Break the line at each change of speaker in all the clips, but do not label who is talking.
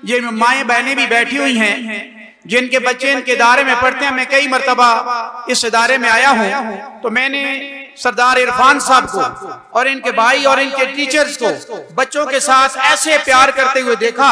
ये माएँ बहनें भी बैठी हुई हैं जिनके बच्चे इनके इदारे में पढ़ते हैं। मैं कई मरतबा इस इदारे में आया हूँ तो मैंने सरदार इरफान साहब को और इनके भाई और इनके टीचर्स को बच्चों के साथ ऐसे प्यार करते हुए देखा।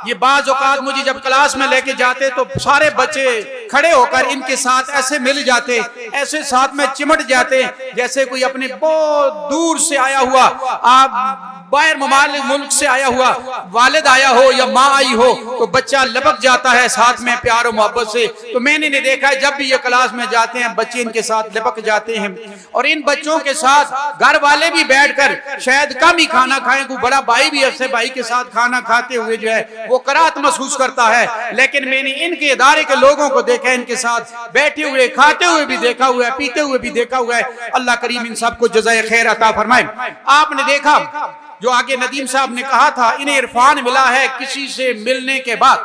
ये बाज़ औक़ात मुझे जब क्लास में लेके जाते तो सारे बच्चे खड़े होकर इनके साथ ऐसे मिल जाते, ऐसे साथ में चिमट जाते जैसे कोई अपने बहुत दूर से आया हुआ, आप बाहर ममालिक मुल्क से आया हुआ वालिद आया हो या माँ आई हो तो बच्चा लपक जाता है साथ में प्यार और मोहब्बत से। तो मैंने देखा है जब भी ये क्लास में जाते हैं बच्चे इनके साथ लपक जाते हैं और इन बच्चों के साथ घर वाले भी बैठकर शायद कम ही खाना खाएं, कोई बड़ा भाई भी ऐसे भाई के साथ खाना खाते हुए जो है वो कराहत महसूस करता है। लेकिन मैंने इनके इदारे के लोगों को देखा, इनके साथ बैठे हुए खाते हुए भी देखा हुआ है, पीते हुए भी देखा हुआ है। अल्लाह करीम इन सबको जज़ाए खैर अता फरमाए। आपने देखा जो आगे नदीम साहब ने कहा था इन्हें इरफान मिला है किसी से मिलने के बाद।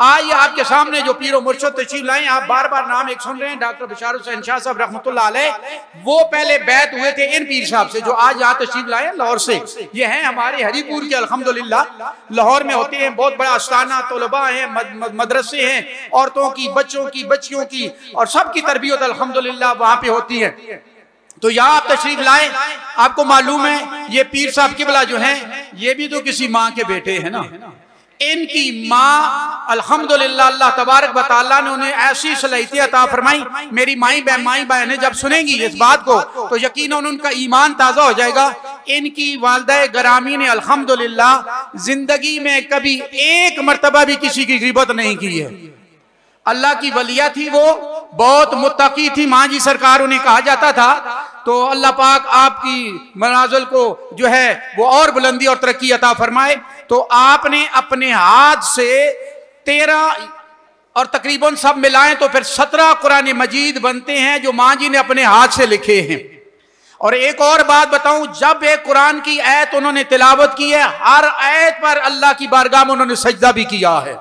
आइए आपके सामने जो पीरो मुर्शिद तशरीफ लाए, आप बार बार नाम एक सुन रहे हैं, डॉक्टर बशार हुसैन शाह साहब रहमतुल्लाह अलैह, वो पहले बैत हुए थे इन पीर साहब से जो आज यहाँ तशरीफ लाए लाहौर से। ये हैं हमारे हरीपुर के, अल्हम्दुलिल्लाह लाहौर में होते हैं, बहुत बड़ा आस्थाना तलबा है, मदरसे हैं, औरतों की, बच्चों की, बच्चियों की और सबकी तरबियत अल्हम्दुलिल्लाह वहाँ पे होती है। तो यहाँ आप तशरीफ लाए, आपको मालूम है ये पीर साहब किबला जो हैं ये भी तो किसी माँ के बेटे हैं ना। इनकी माँ अल्हम्दुलिल्लाह अल्लाह तबारक व तआला ने उन्हें ऐसी सलाहियत अता फरमाई। मेरी माई बहनें जब सुनेंगी इस बात को तो यकीनन उनका ईमान ताज़ा हो जाएगा। इनकी वालिदा ग्रामी ने अल्हम्दुलिल्लाह जिंदगी में कभी एक मरतबा भी किसी की गिबत नहीं की है। अल्लाह की वलिया थी, वो बहुत मुत्तकी थी, माँ जी सरकार उन्हें कहा जाता था। तो अल्लाह पाक आपकी मनाजिल को जो है वो और बुलंदी और तरक्की अता फरमाए। तो आपने अपने हाथ से 13 और तकरीबन सब मिलाएं तो फिर 17 कुरान मजीद बनते हैं जो माँ जी ने अपने हाथ से लिखे हैं। और एक और बात बताऊं, जब एक कुरान की आयत उन्होंने तिलावत की है हर आयत पर अल्लाह की बारगाह में उन्होंने सजदा भी किया है।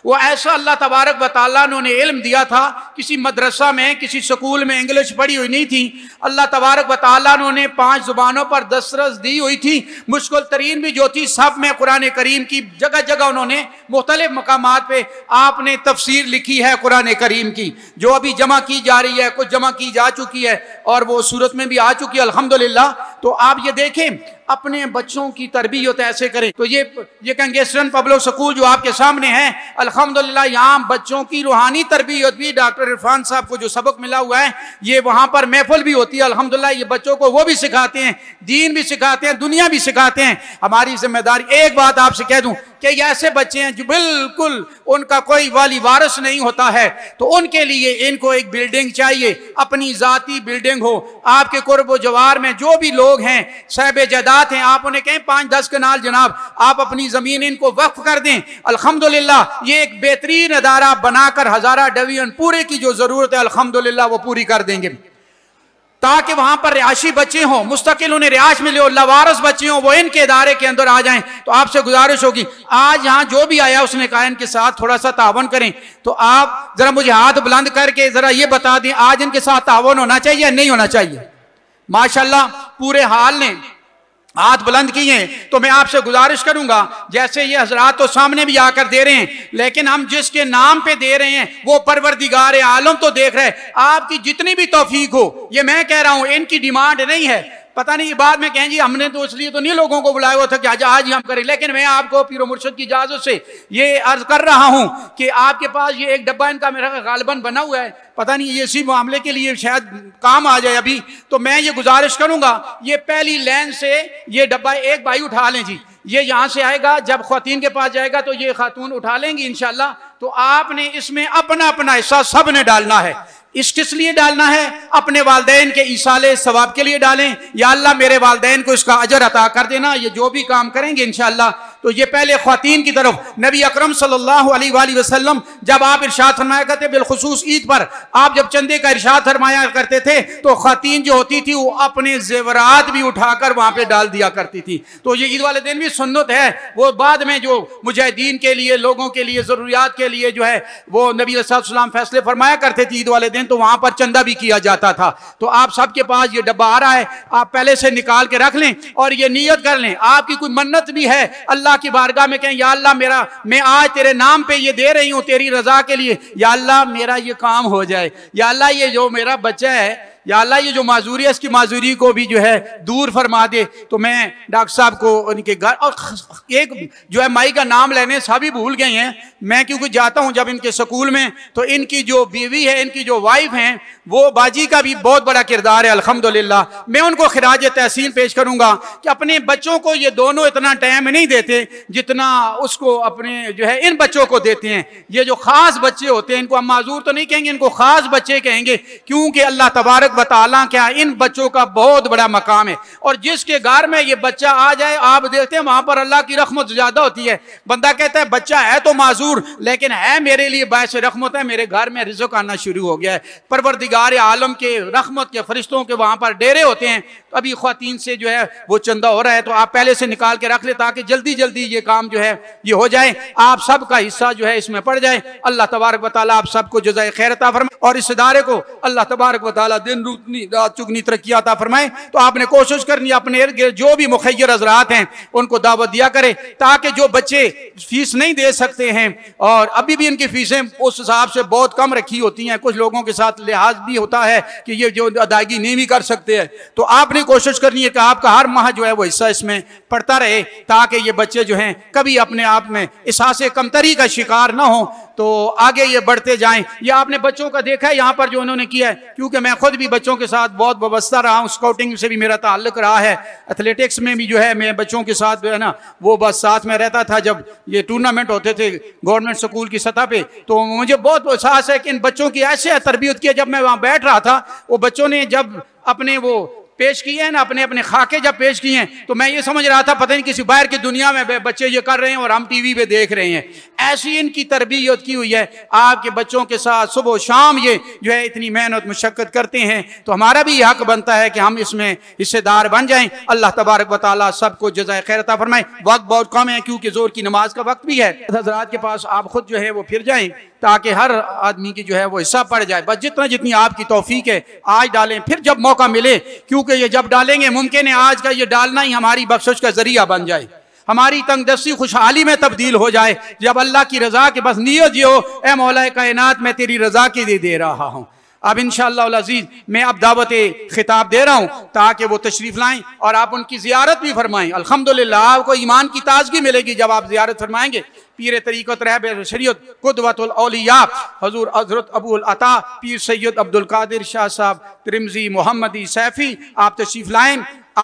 वो ऐसा अल्लाह तबारक व तआला ने उन्हें इल्म दिया था, किसी मदरसा में किसी स्कूल में इंग्लिश पढ़ी हुई नहीं थी। अल्लाह तबारक व तआला ने उन्हें 5 जुबानों पर दस्तरस दी हुई थी। मुश्किल तरीन भी जो थी सब में कुरान करीम की जगह जगह उन्होंने मुख्तलिफ मकामात पे आपने तफसीर लिखी है कुरान करीम की, जो अभी जमा की जा रही है, कुछ जमा की जा चुकी है और वो सूरत में भी आ चुकी है अल्हम्दुलिल्लाह। तो आप ये देखें अपने बच्चों की तरबियत ऐसे करें। तो ये गैंगस्टन पब्लिक स्कूल जो आपके सामने है अल्हम्दुलिल्लाह, यहाँ बच्चों की रूहानी तरबियत भी डॉक्टर इरफान साहब को जो सबक मिला हुआ है ये वहाँ पर महफिल भी होती है अल्हम्दुलिल्लाह। ये बच्चों को वो भी सिखाते हैं, दीन भी सिखाते हैं, दुनिया भी सिखाते हैं। हमारी जिम्मेदारी, एक बात आपसे कह दूं कि ये ऐसे बच्चे हैं जो बिल्कुल उनका कोई वाली वारिस नहीं होता है, तो उनके लिए इनको एक बिल्डिंग चाहिए, अपनी जाती बिल्डिंग हो। आपके कुर्ब जवार में जो भी लोग हैं साहिब जायदाद हैं, आप उन्हें कहें 5-10 कनाल जनाब आप अपनी जमीन इनको वक्फ कर दें। अल्हम्दुलिल्लाह ये एक बेहतरीन अदारा बनाकर हजारा डिवीजन पूरे की जो जरूरत है अल्हम्दुलिल्लाह वो पूरी कर देंगे, ताकि वहां पर रिहायशी बच्चे हों, मुस्तकिल उन्हें रिहायश मिले और लवारस बच्चे हों, वो इनके इदारे के अंदर आ जाएं। तो आपसे गुजारिश होगी, आज यहाँ जो भी आया उसने कहा इनके साथ थोड़ा सा तावन करें, तो आप जरा मुझे हाथ बुलंद करके जरा ये बता दें आज इनके साथ तावन होना चाहिए या नहीं होना चाहिए। माशाल्लाह पूरे हाल ने हाथ बुलंद किए हैं। तो मैं आपसे गुजारिश करूंगा, जैसे ये हजरात तो सामने भी आकर दे रहे हैं, लेकिन हम जिसके नाम पे दे रहे हैं वो परवरदिगार आलम तो देख रहे हैं। आपकी जितनी भी तौफीक हो, ये मैं कह रहा हूं, इनकी डिमांड नहीं है। पता नहीं बाद में कहें जी हमने तो इसलिए तो नहीं लोगों को बुलाया हुआ था कि आज ही हम करें, लेकिन मैं आपको पीरो मुर्शिद की इजाजत से ये अर्ज कर रहा हूं कि आपके पास ये एक डब्बा इनका मेरा गालिबन बना हुआ है, पता नहीं ये इसी मामले के लिए शायद काम आ जाए अभी। तो मैं ये गुजारिश करूंगा, ये पहली लाइन से ये डब्बा एक भाई उठा लें जी, ये यहाँ से आएगा, जब ख्वातीन के पास जाएगा तो ये खातून उठा लेंगी इंशाल्लाह। तो आपने इसमें अपना अपना हिस्सा सब ने डालना है। इस किस लिए डालना है? अपने वालदैन के ईसाले सवाब के लिए डालें, या अल्लाह मेरे वालदैन को इसका अजर अता कर देना, ये जो भी काम करेंगे इंशाअल्लाह। तो ये पहले ख्वातीन की तरफ नबी अकरम सल्लल्लाहु अलैहि वसल्लम जब आप इरशाद फरमाया करते, बिलखुसूस ईद पर आप जब चंदे का इरशाद फरमाया करते थे तो ख्वातीन जो होती थी वो अपने जेवरात भी उठाकर वहां पे डाल दिया करती थी। तो ये ईद वाले दिन भी सुन्नत है, वो बाद में जो मुजाहिदीन के लिए, लोगों के लिए, जरूरियात के लिए जो है वो नबी सल्लल्लाहु अलैहि वसल्लम फैसले फरमाया करते थे ईद वाले दिन, हैं तो वहां पर चंदा भी किया जाता था। तो आप सबके पास ये डब्बा आ रहा है, आप पहले से निकाल के रख लें और ये नियत कर लें। आपकी कोई मन्नत भी है अल्लाह की बारगाह में, कहें या अल्लाह मैं आज तेरे नाम पे ये दे रही हूं तेरी रजा के लिए, या अल्लाह मेरा ये काम हो जाए, या अल्लाह ये जो मेरा बच्चा है, या अल्लाह ये जो माजूरी है इसकी माजूरी को भी जो है दूर फरमा दे। तो मैं डॉक्टर साहब को उनके घर, और एक जो है माई का नाम लेने सभी भूल गए हैं। मैं क्योंकि जाता हूं जब इनके स्कूल में, तो इनकी जो बीवी है, इनकी जो वाइफ हैं, वो बाजी का भी बहुत बड़ा किरदार है अल्हम्दुलिल्लाह। मैं उनको खिराज तहसीन पेश करूंगा कि अपने बच्चों को ये दोनों इतना टाइम नहीं देते जितना उसको अपने जो है इन बच्चों को देते हैं। ये जो खास बच्चे होते हैं, इनको हम माजूर तो नहीं कहेंगे, इनको खास बच्चे कहेंगे, क्योंकि अल्लाह तबारक व तआला क्या इन बच्चों का बहुत बड़ा मकाम है। और जिसके घर में ये बच्चा आ जाए, आप देखते हैं वहां पर अल्लाह की रहमत ज्यादा होती है। बंदा कहता है बच्चा है तो माजूर, लेकिन है मेरे लिए बायस रहमत है, मेरे घर में रिज़्क़ आना शुरू हो गया है। परवरदिगार आलम के रहमत के फरिश्तों के वहां पर डेरे होते हैं। तो अभी ख्वातीन से जो है वो चंदा हो रहा है, तो आप पहले से निकाल के रख ले ताकि जल्दी जल्दी ये काम जो है ये हो जाए, आप सबका हिस्सा जो है इसमें पड़ जाए। अल्लाह तबारक व तआला आप सबको जज़ाए खैर अता फरमाए और इस इदारे को अल्लाह तबारक व तआला दिन रात चुगनी तरक्की अता फरमाए। तो आपने कोशिश करनी अपने इर्द गिर्द जो भी मुखय्यर हज़रात हैं उनको दावत दिया करे, ताकि जो बच्चे फीस नहीं दे सकते हैं, और अभी भी इनकी फीसें उस हिसाब से बहुत कम रखी होती हैं, कुछ लोगों के साथ लिहाज भी होता है कि ये जो अदायगी नहीं भी कर सकते हैं, तो आपने कोशिश करनी है कि आपका हर माह जो है वो हिस्सा इसमें पड़ता रहे, ताकि ये बच्चे जो हैं कभी अपने आप में एहसास कमतरी का शिकार ना हो, तो आगे ये बढ़ते जाएं। ये आपने बच्चों का देखा है यहाँ पर जो उन्होंने किया है, क्योंकि मैं खुद भी बच्चों के साथ बहुत वाबस्ता रहा हूँ, स्काउटिंग से भी मेरा ताल्लुक रहा है, एथलेटिक्स में भी जो है मैं बच्चों के साथ जो है ना वो बस साथ में रहता था जब ये टूर्नामेंट होते थे गवर्नमेंट स्कूल की सतह पे। तो मुझे बहुत एहसास है कि इन बच्चों की ऐसे तरबियत की, जब मैं वहाँ बैठ रहा था वो बच्चों ने जब अपने वो पेश किए हैं ना, अपने अपने खाके जब पेश किए हैं, तो मैं ये समझ रहा था पता नहीं किसी बाहर की दुनिया में बच्चे ये कर रहे हैं और हम टीवी पे देख रहे हैं। ऐसी इनकी तरबियत की हुई है। आपके बच्चों के साथ सुबह शाम ये जो है इतनी मेहनत मुशक्कत करते हैं, तो हमारा भी हक बनता है कि हम इसमें हिस्सेदार बन जाएं। अल्लाह तबारक व तआला सबको जज़ाए खैर अता फरमाए। वक्त बहुत कम है क्योंकि जोर की नमाज का वक्त भी है। हज़रात के पास आप खुद जो है वो फिर जाएं ताकि हर आदमी की जो है वो हिस्सा पड़ जाए। बस जितनी आपकी तौफीक है आज डालें, फिर जब मौका मिले, क्योंकि ये जब डालेंगे मुमकिन है आज का ये डालना ही हमारी बख्शिश का जरिया बन जाए, हमारी तंगदस्ती खुशहाली में तब्दील हो जाए। जब अल्लाह की रजा के बस नियत ये हो, ए मौलाए कायनात मैं तेरी रजा के लिए दे रहा हूँ। अब इंशाअल्लाह अज़ीज़ मैं अब दावत खिताब दे रहा हूँ ताकि वो तशरीफ लाएं और आप उनकी ज़ियारत भी फरमाएं। अल्हम्दुलिल्लाह आपको ईमान की ताजगी मिलेगी जब आप ज़ियारत फरमाएंगे। पीर तरीक़त रहबर शरीयत क़ुदवतुल औलिया हज़ूर हज़रत अबुल अता पीर सैयद अब्दुल कादिर शाह साहब तिरमिज़ी मोहम्मदी सैफ़ी आप तशरीफ लाएं।